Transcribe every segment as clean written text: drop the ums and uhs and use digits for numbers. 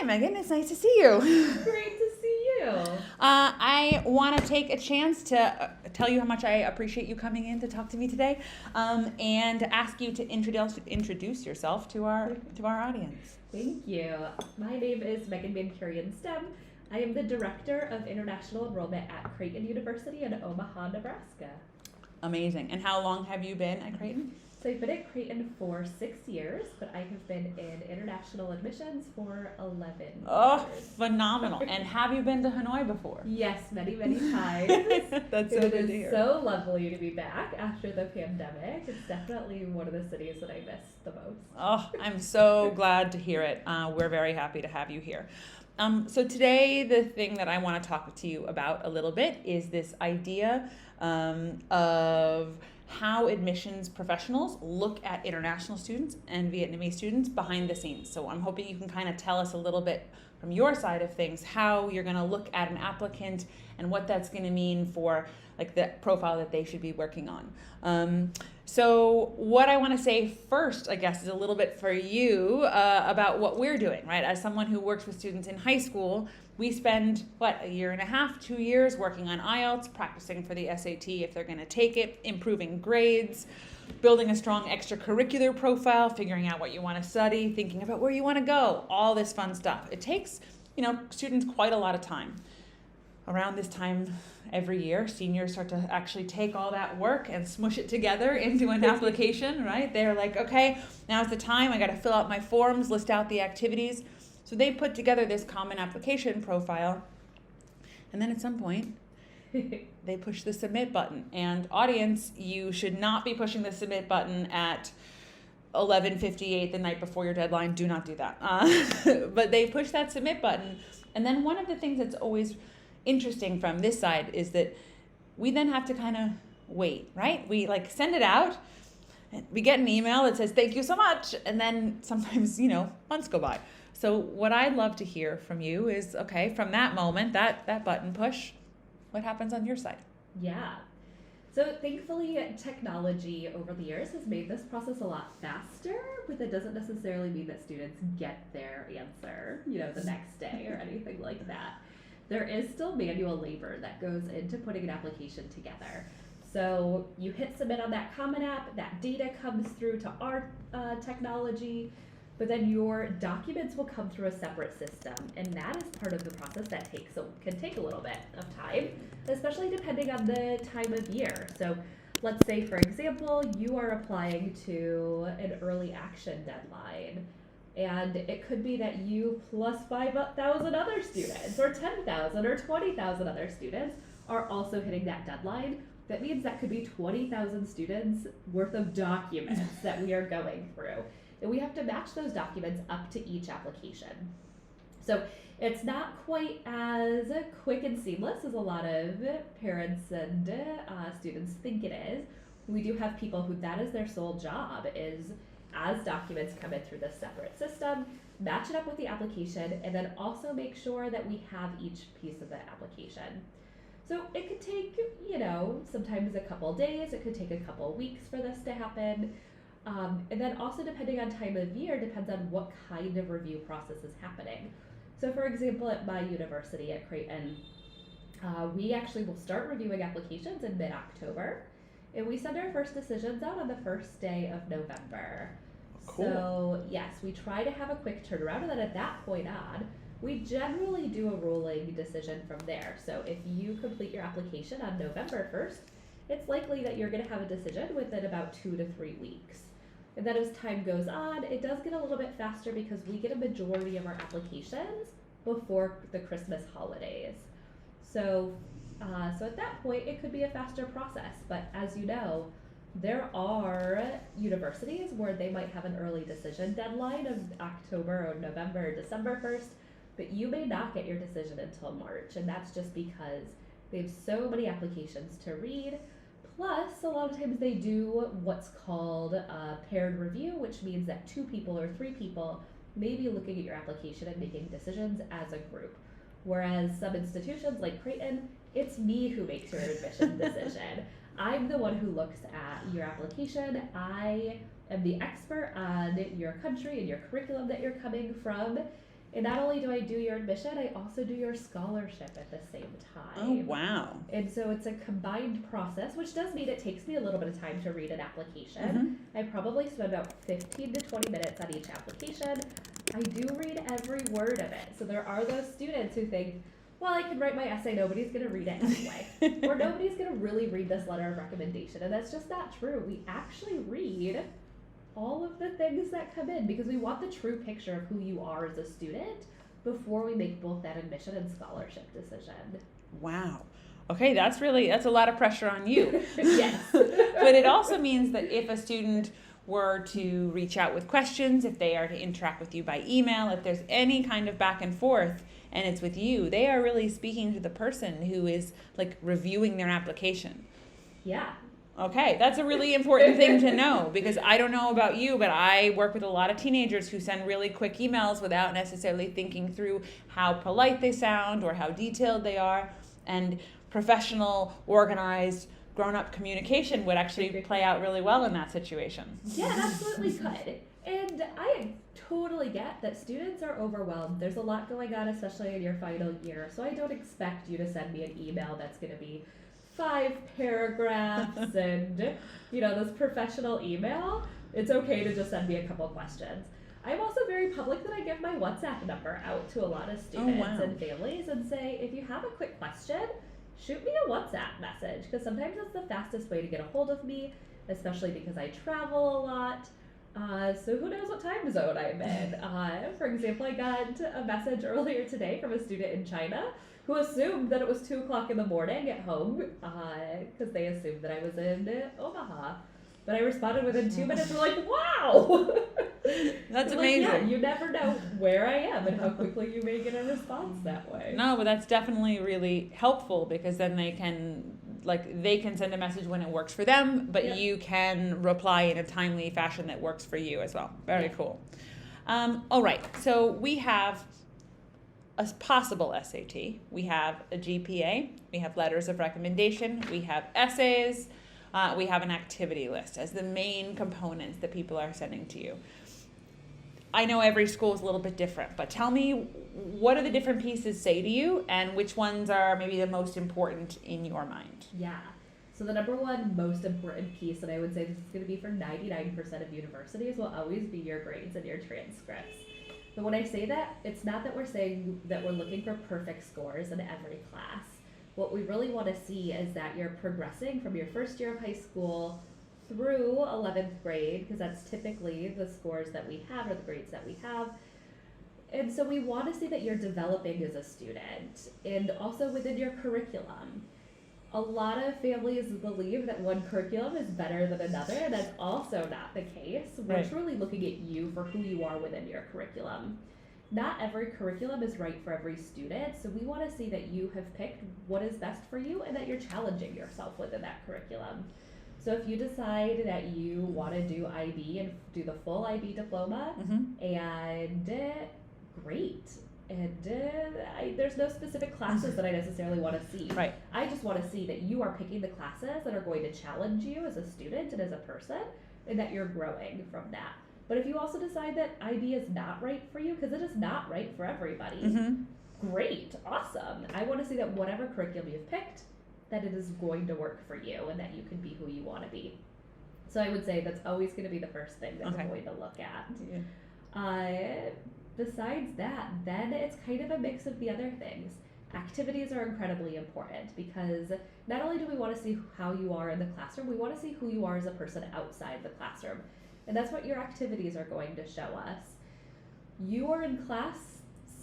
Megan. It's nice to see you. Great to see you. I want to take a chance to tell you how much I appreciate you coming in to talk to me today, and ask you to introduce yourself to our audience. Thank you. My name is Megan Van Stem. I am the Director of International Enrollment at Creighton University in Omaha, Nebraska. Amazing. And how long have you been at Creighton? So I've been at Creighton for 6 years, but I have been in international admissions for 11 Oh, years. phenomenal. And have you been to Hanoi before? Yes, many, many times. That's so good to hear. It is so lovely to be back after the pandemic. It's definitely one of the cities that I miss the most. Oh, I'm so glad to hear it. We're very happy to have you here. So today, the thing that I want to talk to you about a little bit is this idea of how admissions professionals look at international students and Vietnamese students behind the scenes. So I'm hoping you can kind of tell us a little bit from your side of things how you're going to look at an applicant and what that's going to mean for like the profile that they should be working on. So what I want to say first, I guess, is a little bit for you about what we're doing, right? As someone who works with students in high school, we spend, a year and a half, 2 years working on IELTS, practicing for the SAT if they're going to take it, improving grades, building a strong extracurricular profile, figuring out what you want to study, thinking about where you want to go, all this fun stuff. It takes, students quite a lot of time. Around this time every year, seniors start to actually take all that work and smush it together into an application, right? They're like, okay, now's the time. I got to fill out my forms, list out the activities. So they put together this common application profile, and then at some point, they push the submit button. And audience, you should not be pushing the submit button at 11:58 the night before your deadline. Do not do that. But they push that submit button, and then one of the things that's always interesting from this side is that we then have to kind of wait, right? We send it out, and we get an email that says thank you so much, and then sometimes months go by. So what I'd love to hear from you is, okay, from that moment, that button push, what happens on your side? Yeah. So thankfully, technology over the years has made this process a lot faster, but that doesn't necessarily mean that students get their answer, the next day or anything like that. There is still manual labor that goes into putting an application together. So you hit submit on that Common App, that data comes through to our technology, but then your documents will come through a separate system, and that is part of the process that can take a little bit of time, especially depending on the time of year. So let's say, for example, you are applying to an early action deadline, and it could be that you plus 5,000 other students, or 10,000 or 20,000 other students are also hitting that deadline. That means that could be 20,000 students worth of documents that we are going through. And we have to match those documents up to each application. So it's not quite as quick and seamless as a lot of parents and students think it is. We do have people who that is their sole job, is as documents come in through this separate system, match it up with the application, and then also make sure that we have each piece of the application. So it could take, sometimes a couple days, it could take a couple weeks for this to happen. And then also depending on time of year, depends on what kind of review process is happening. So for example, at my university at Creighton, we actually will start reviewing applications in mid-October, and we send our first decisions out on the first day of November. Cool. So yes, we try to have a quick turnaround, and then at that point on, we generally do a rolling decision from there. So if you complete your application on November 1st, it's likely that you're going to have a decision within about 2 to 3 weeks. And then as time goes on, it does get a little bit faster because we get a majority of our applications before the Christmas holidays. So at that point, it could be a faster process. But as you know, there are universities where they might have an early decision deadline of October or November or December 1st, but you may not get your decision until March. And that's just because they have so many applications to read. Plus, a lot of times they do what's called a paired review, which means that 2 people or 3 people may be looking at your application and making decisions as a group. Whereas some institutions like Creighton, it's me who makes your admission decision. I'm the one who looks at your application. I am the expert on your country and your curriculum that you're coming from. And not only do I do your admission, I also do your scholarship at the same time. Oh, wow. And so it's a combined process, which does mean it takes me a little bit of time to read an application. I probably spend about 15 to 20 minutes on each application. I do read every word of it. So there are those students who think, well, I can write my essay, nobody's going to read it anyway. Or nobody's going to really read this letter of recommendation. And that's just not true. We actually read all of the things that come in because we want the true picture of who you are as a student before we make both that admission and scholarship decision. Wow. Okay, that's a lot of pressure on you. Yes. But it also means that if a student were to reach out with questions, if they are to interact with you by email, if there's any kind of back and forth and it's with you, they are really speaking to the person who is like reviewing their application. Yeah. Okay, that's a really important thing to know because I don't know about you, but I work with a lot of teenagers who send really quick emails without necessarily thinking through how polite they sound or how detailed they are. And professional, organized, grown-up communication would actually play out really well in that situation. Yeah, it absolutely could. And I totally get that students are overwhelmed. There's a lot going on, especially in your final year. So I don't expect you to send me an email that's going to be 5 paragraphs and, this professional email. It's okay to just send me a couple questions. I'm also very public that I give my WhatsApp number out to a lot of students and families and say, if you have a quick question, shoot me a WhatsApp message because sometimes it's the fastest way to get a hold of me, especially because I travel a lot. So who knows what time zone I'm in. For example, I got a message earlier today from a student in China who assumed that it was 2 o'clock in the morning at home because they assumed that I was in Omaha. But I responded within 2 minutes. We're like, wow! That's amazing. Like, yeah, you never know where I am and how quickly you may get a response that way. No, but that's definitely really helpful because then they can send a message when it works for them, but you can reply in a timely fashion that works for you as well. Very cool. All right, so we have a possible SAT, we have a GPA, we have letters of recommendation, we have essays, we have an activity list as the main components that people are sending to you. I know every school is a little bit different, but tell me, what do the different pieces say to you and which ones are maybe the most important in your mind? Yeah. So the number one most important piece, and I would say this is going to be for 99% of universities, will always be your grades and your transcripts. But when I say that, it's not that we're saying that we're looking for perfect scores in every class. What we really want to see is that you're progressing from your first year of high school through 11th grade, because that's typically the scores that we have or the grades that we have. And so we want to see that you're developing as a student and also within your curriculum. A lot of families believe that one curriculum is better than another, and that's also not the case. We're truly looking at you for who you are within your curriculum. Not every curriculum is right for every student, so we want to see that you have picked what is best for you and that you're challenging yourself within that curriculum. So if you decide that you want to do IB and do the full IB diploma, and great. And there's no specific classes that I necessarily want to see. Right. I just want to see that you are picking the classes that are going to challenge you as a student and as a person, and that you're growing from that. But if you also decide that IB is not right for you, because it is not right for everybody, great, awesome. I want to see that whatever curriculum you've picked, that it is going to work for you and that you can be who you want to be. So I would say that's always going to be the first thing that we're going to look at. Besides that, then it's kind of a mix of the other things. Activities are incredibly important because not only do we want to see how you are in the classroom, we want to see who you are as a person outside the classroom. And that's what your activities are going to show us. You are in class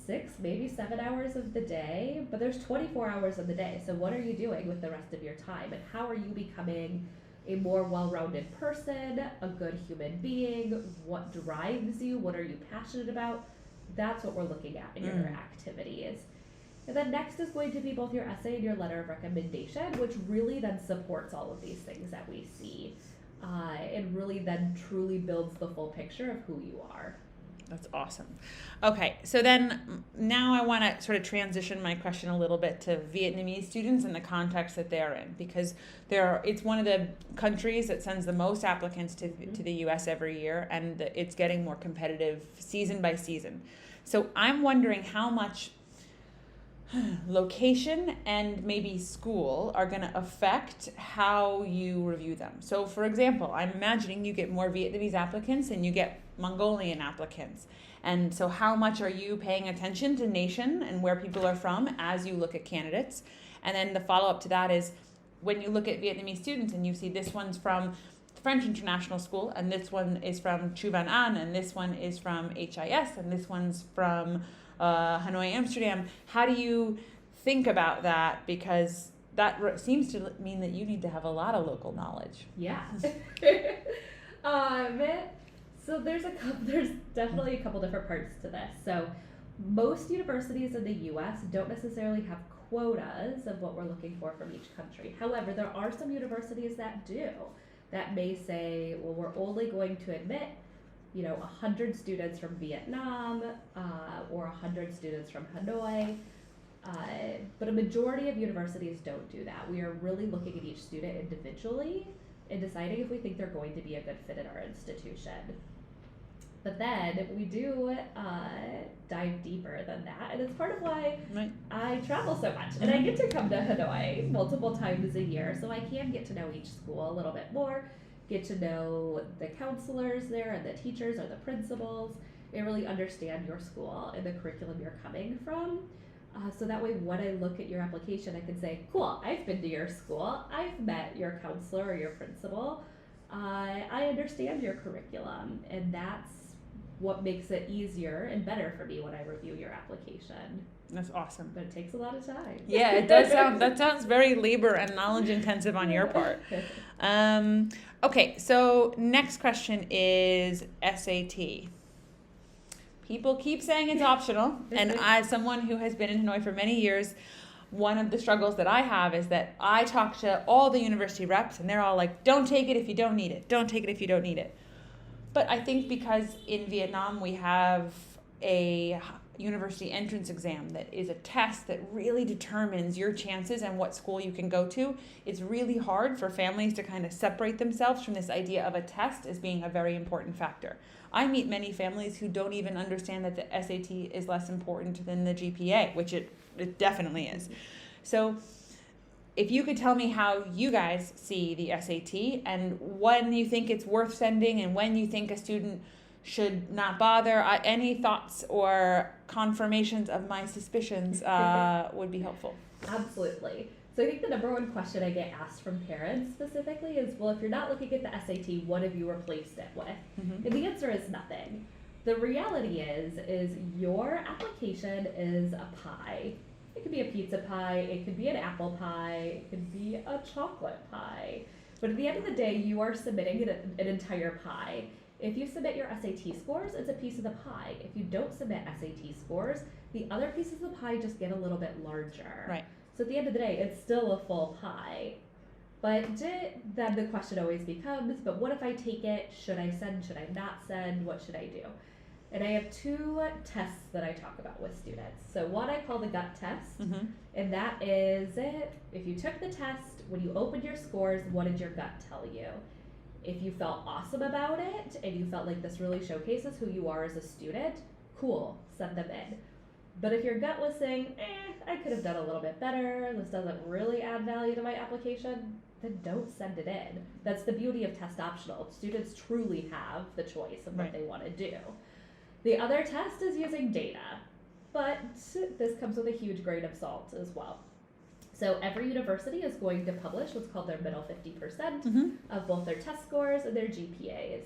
6, maybe 7 hours of the day, but there's 24 hours of the day. So what are you doing with the rest of your time? And how are you becoming a more well-rounded person, a good human being? What drives you? What are you passionate about? That's what we're looking at in your activities. And then next is going to be both your essay and your letter of recommendation, which really then supports all of these things that we see. And really then truly builds the full picture of who you are. That's awesome. Okay, so then now I want to sort of transition my question a little bit to Vietnamese students and the context that they're in, because it's one of the countries that sends the most applicants to the U.S. every year, and it's getting more competitive season by season. So I'm wondering how much location and maybe school are going to affect how you review them. So for example, I'm imagining you get more Vietnamese applicants than you get Mongolian applicants. And so how much are you paying attention to nation and where people are from as you look at candidates? And then the follow-up to that is when you look at Vietnamese students and you see this one's from French International School and this one is from Chu Van An and this one is from HIS and this one's from Hanoi, Amsterdam. How do you think about that? Because that seems to mean that you need to have a lot of local knowledge. Yeah. So there's definitely a couple different parts to this. So most universities in the U.S. don't necessarily have quotas of what we're looking for from each country. However, there are some universities that do, that may say, well, we're only going to admit 100 students from Vietnam or 100 students from Hanoi. But a majority of universities don't do that. We are really looking at each student individually and deciding if we think they're going to be a good fit in our institution. But then we do dive deeper than that, and it's part of why I travel so much. And I get to come to Hanoi multiple times a year, so I can get to know each school a little bit more, get to know the counselors there and the teachers or the principals, and really understand your school and the curriculum you're coming from. So that way when I look at your application, I can say, cool, I've been to your school, I've met your counselor or your principal, I understand your curriculum, and that's what makes it easier and better for me when I review your application. That's awesome. But it takes a lot of time. Yeah, it does that sounds very labor and knowledge intensive on your part. Okay, so next question is SAT. People keep saying it's optional, and as someone who has been in Hanoi for many years, one of the struggles that I have is that I talk to all the university reps and they're all like, don't take it if you don't need it. Don't take it if you don't need it. But I think because in Vietnam we have a university entrance exam that is a test that really determines your chances and what school you can go to, it's really hard for families to kind of separate themselves from this idea of a test as being a very important factor. I meet many families who don't even understand that the SAT is less important than the GPA, which it definitely is. So if you could tell me how you guys see the SAT and when you think it's worth sending and when you think a student should not bother, any thoughts or confirmations of my suspicions would be helpful. Absolutely. So I think the number one question I get asked from parents specifically is, well, if you're not looking at the SAT, what have you replaced it with? Mm-hmm. And the answer is nothing. The reality is your application is a pie. It could be a pizza pie, it could be an apple pie, it could be a chocolate pie. But at the end of the day, you are submitting an entire pie. If you submit your SAT scores, it's a piece of the pie. If you don't submit SAT scores, the other pieces of the pie just get a little bit larger. Right. So at the end of the day, it's still a full pie. But then the question always becomes, but what if I take it? Should I send? Should I not send? What should I do? And I have two tests that I talk about with students. So one I call the gut test, mm-hmm. and that is it. If you took the test, when you opened your scores, what did your gut tell you? If you felt awesome about it and you felt like this really showcases who you are as a student, cool, send them in. But if your gut was saying, I could have done a little bit better, this doesn't really add value to my application, then don't send it in. That's the beauty of test optional. Students truly have the choice of what they want to do. The other test is using data, but this comes with a huge grain of salt as well. So every university is going to publish what's called their middle 50% mm-hmm. of both their test scores and their GPAs.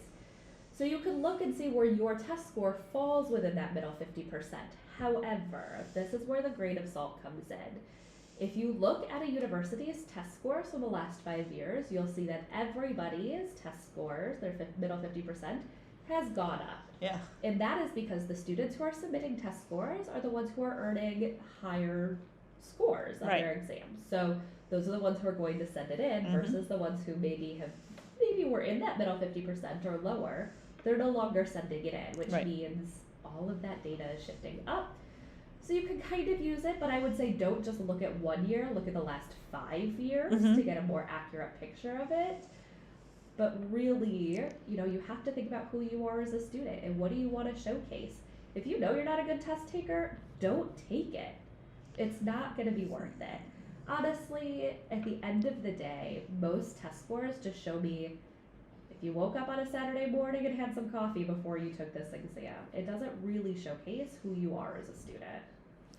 So you can look and see where your test score falls within that middle 50%. However, this is where the grain of salt comes in. If you look at a university's test scores from the last 5 years, you'll see that everybody's test scores, their middle 50%, has gone up. Yeah. And that is because the students who are submitting test scores are the ones who are earning higher scores on their exams. So those are the ones who are going to send it in mm-hmm. versus the ones who maybe were in that middle 50% or lower. They're no longer sending it in, which means all of that data is shifting up. So you can kind of use it, but I would say don't just look at 1 year, look at the last 5 years mm-hmm. to get a more accurate picture of it. But really, you have to think about who you are as a student and what do you want to showcase. if you know you're not a good test taker, don't take it. It's not going to be worth it. Honestly, at the end of the day, most test scores just show me if you woke up on a Saturday morning and had some coffee before you took this exam. It doesn't really showcase who you are as a student.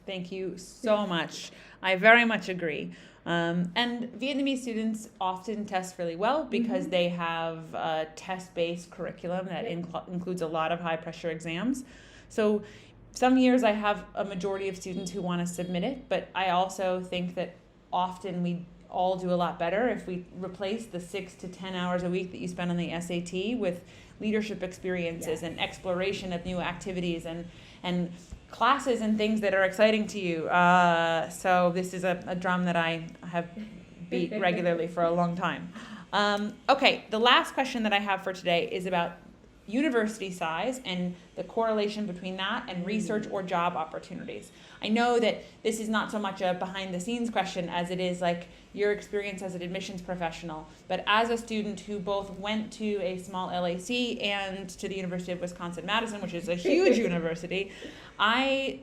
Thank you so much. I very much agree. And Vietnamese students often test really well because they have a test-based curriculum that includes a lot of high-pressure exams. So some years I have a majority of students who want to submit it, but I also think that often we all do a lot better if we replace the 6 to 10 hours a week that you spend on the SAT with leadership experiences and exploration of new activities and classes and things that are exciting to you. So this is a drum that I have beat regularly for a long time. Okay, the last question that I have for today is about university size and the correlation between that and research or job opportunities. I know that this is not so much a behind the scenes question as it is like your experience as an admissions professional, but as a student who both went to a small LAC and to the University of Wisconsin-Madison, which is a huge university, I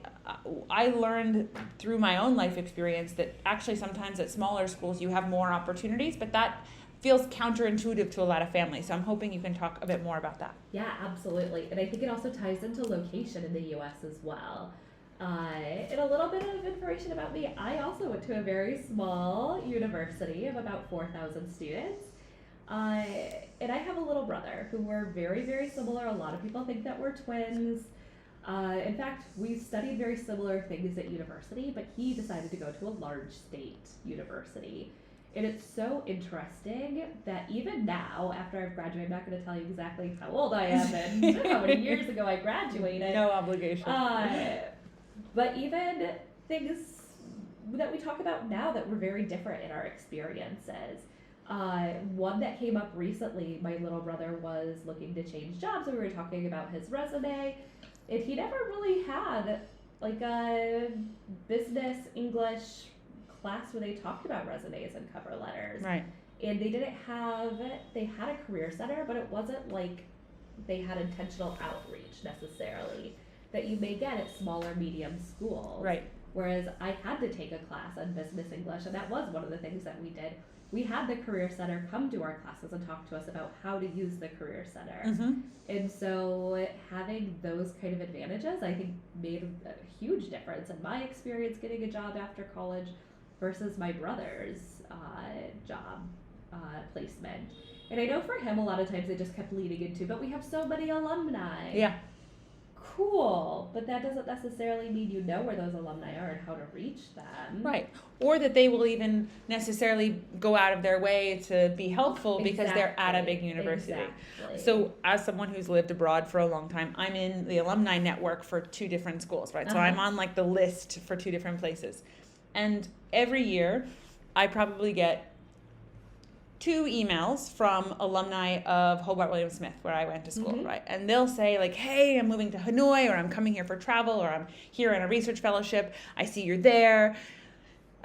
learned through my own life experience that actually sometimes at smaller schools you have more opportunities, but that feels counterintuitive to a lot of families. So I'm hoping you can talk a bit more about that. Yeah, absolutely. And I think it also ties into location in the U.S. as well. And a little bit of information about me. I also went to a very small university of about 4,000 students. And I have a little brother who we're very, very similar. A lot of people think that we're twins. In fact, we studied very similar things at university, but he decided to go to a large state university. And it's so interesting that even now, after I've graduated, I'm not going to tell you exactly how old I am and how many years ago I graduated. No obligation. But even things that we talk about now that were very different in our experiences. One that came up recently, my little brother was looking to change jobs, and we were talking about his resume, and he never really had like a business English class where they talked about resumes and cover letters. Right. And they had a career center, but it wasn't like they had intentional outreach necessarily that you may get at smaller medium schools. Right. Whereas I had to take a class on business English, and that was one of the things that we did. We had the Career Center come to our classes and talk to us about how to use the Career Center. Mm-hmm. And so having those kind of advantages, I think, made a huge difference in my experience getting a job after college versus my brother's job placement. And I know for him, a lot of times they just kept leading into, but we have so many alumni. Yeah. Cool, but that doesn't necessarily mean you know where those alumni are and how to reach them. Right. Or that they will even necessarily go out of their way to be helpful because they're at a big university. Exactly. So as someone who's lived abroad for a long time, I'm in the alumni network for 2 different schools, right? So I'm on like the list for 2 different places. And every year I probably get 2 emails from alumni of Hobart William Smith, where I went to school, right? And they'll say like, hey, I'm moving to Hanoi, or I'm coming here for travel, or I'm here in a research fellowship. I see you're there.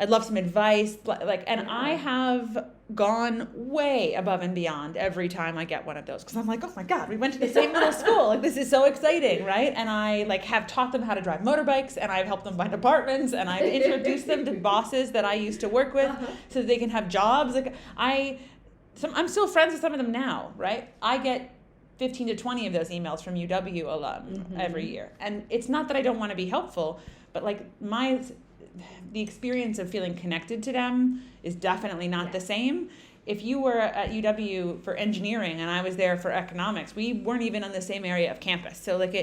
I'd love some advice. And I have gone way above and beyond every time I get one of those. Because I'm like, oh my God, we went to the same middle school. Like, this is so exciting, right? And I like have taught them how to drive motorbikes, and I've helped them find apartments, and I've introduced them to bosses that I used to work with so that they can have jobs. Like I'm still friends with some of them now, right? I get 15 to 20 of those emails from UW alum every year. And it's not that I don't want to be helpful, but like the experience of feeling connected to them is definitely not the same. If you were at UW for engineering and I was there for economics, we weren't even on the same area of campus. So like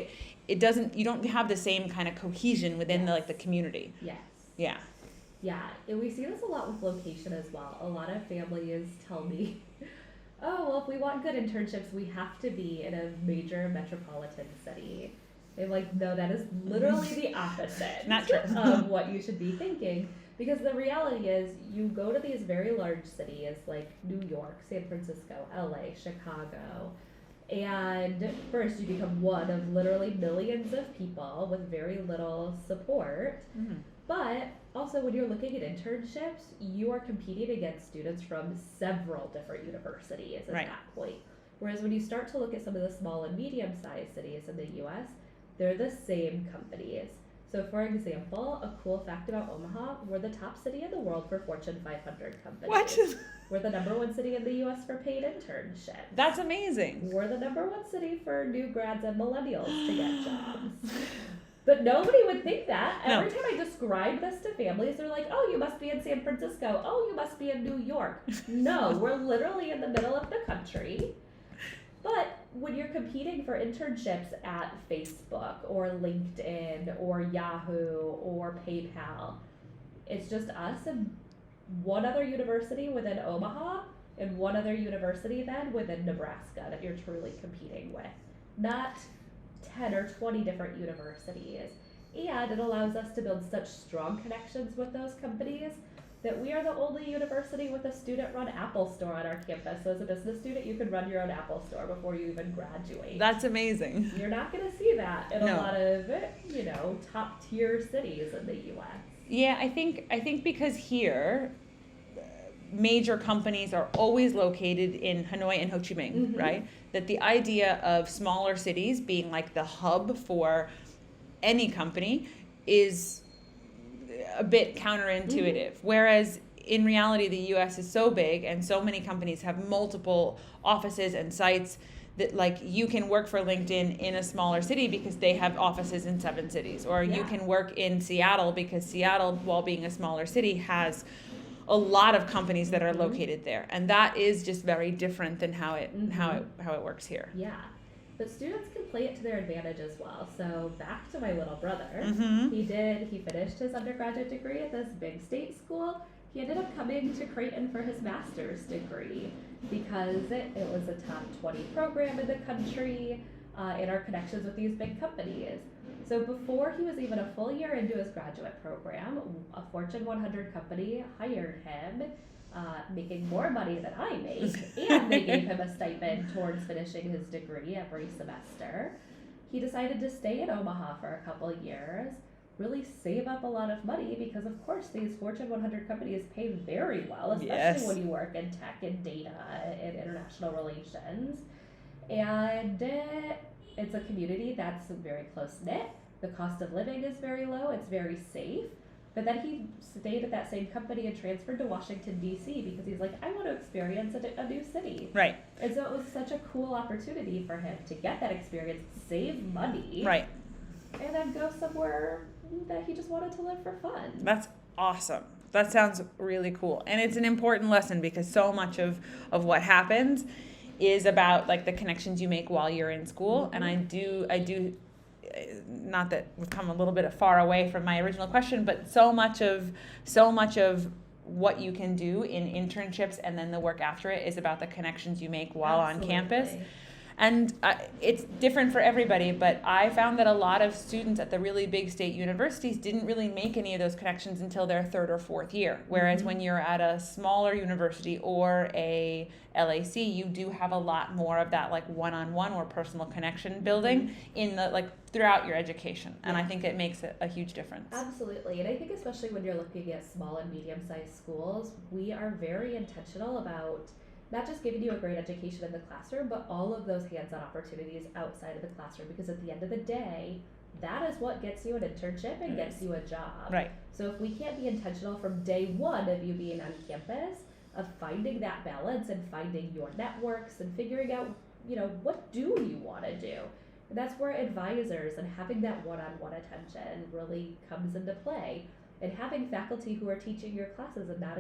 it doesn't, you don't have the same kind of cohesion within the community. Yes. Yeah. Yeah, and we see this a lot with location as well. A lot of families tell me, oh, well, if we want good internships, we have to be in a major metropolitan city. I'm like, no, that is literally the opposite Not true. of what you should be thinking. Because the reality is, you go to these very large cities like New York, San Francisco, LA, Chicago, and first you become one of literally millions of people with very little support. But also, when you're looking at internships, you are competing against students from several different universities at that point. Whereas when you start to look at some of the small and medium-sized cities in the U.S., they're the same companies. So for example, a cool fact about Omaha, we're the top city in the world for Fortune 500 companies. What? We're the #1 city in the US for paid internships. That's amazing. We're the #1 city for new grads and millennials to get jobs. But nobody would think that. Every time I describe this to families, they're like, oh, you must be in San Francisco. Oh, you must be in New York. No, we're literally in the middle of the country. But when you're competing for internships at Facebook or LinkedIn or Yahoo or PayPal, it's just us and one other university within Omaha and one other university then within Nebraska that you're truly competing with. Not 10 or 20 different universities. And it allows us to build such strong connections with those companies that we are the only university with a student-run Apple store on our campus. So as a business student, you can run your own Apple store before you even graduate. That's amazing. You're not going to see that in a lot of, top-tier cities in the U.S. Yeah, I think because here, major companies are always located in Hanoi and Ho Chi Minh, right? That the idea of smaller cities being like the hub for any company is a bit counterintuitive. Whereas in reality, the US is so big and so many companies have multiple offices and sites that like you can work for LinkedIn in a smaller city because they have offices in 7 cities, or you can work in Seattle because Seattle, while being a smaller city, has a lot of companies that are located there, and that is just very different than how it works here. Yeah, but students can play it to their advantage as well. So back to my little brother, he finished his undergraduate degree at this big state school. He ended up coming to Creighton for his master's degree because it was a top 20 program in the country, in our connections with these big companies. So before he was even a full year into his graduate program, a Fortune 100 company hired him, making more money than I make, and they gave him a stipend towards finishing his degree every semester. He decided to stay in Omaha for a couple of years, really save up a lot of money because, of course, these Fortune 100 companies pay very well, especially when you work in tech and data and international relations. And it's a community that's very close-knit. The cost of living is very low. It's very safe. But then he stayed at that same company and transferred to Washington, D.C. because he's like, I want to experience a new city. Right. And so it was such a cool opportunity for him to get that experience, save money. Right. And then go somewhere that he just wanted to live for fun. That's awesome. That sounds really cool. And it's an important lesson because so much of what happens is about like the connections you make while you're in school. And I do not that we've come a little bit far away from my original question, but so much of what you can do in internships and then the work after it is about the connections you make while on campus. And it's different for everybody, but I found that a lot of students at the really big state universities didn't really make any of those connections until their 3rd or 4th year. Whereas when you're at a smaller university or a LAC, you do have a lot more of that like one-on-one or personal connection building in the like throughout your education. And I think it makes a huge difference. Absolutely. And I think especially when you're looking at small and medium-sized schools, we are very intentional about not just giving you a great education in the classroom, but all of those hands-on opportunities outside of the classroom, because at the end of the day, that is what gets you an internship and gets you a job. Right. So if we can't be intentional from day one of you being on campus, of finding that balance and finding your networks and figuring out, what do you want to do? And that's where advisors and having that one-on-one attention really comes into play. And having faculty who are teaching your classes and not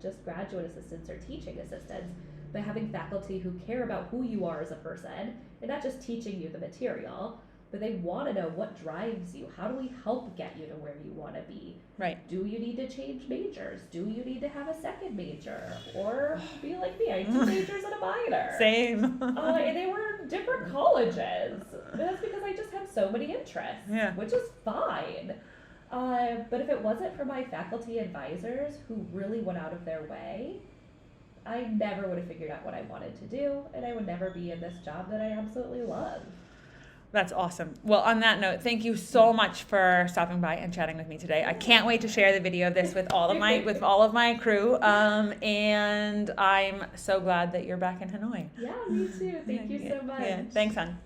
just graduate assistants or teaching assistants, but having faculty who care about who you are as a person and not just teaching you the material, but they want to know what drives you. How do we help get you to where you want to be? Right. Do you need to change majors? Do you need to have a second major? Or be like me, I had 2 majors and a minor. Same. And they were different colleges. But that's because I just had so many interests, which is fine. But if it wasn't for my faculty advisors who really went out of their way, I never would have figured out what I wanted to do, and I would never be in this job that I absolutely love. That's awesome. Well, on that note, thank you so much for stopping by and chatting with me today. I can't wait to share the video of this with all of my crew. And I'm so glad that you're back in Hanoi. Yeah, me too. Thank you so much. Yeah. Thanks, hon.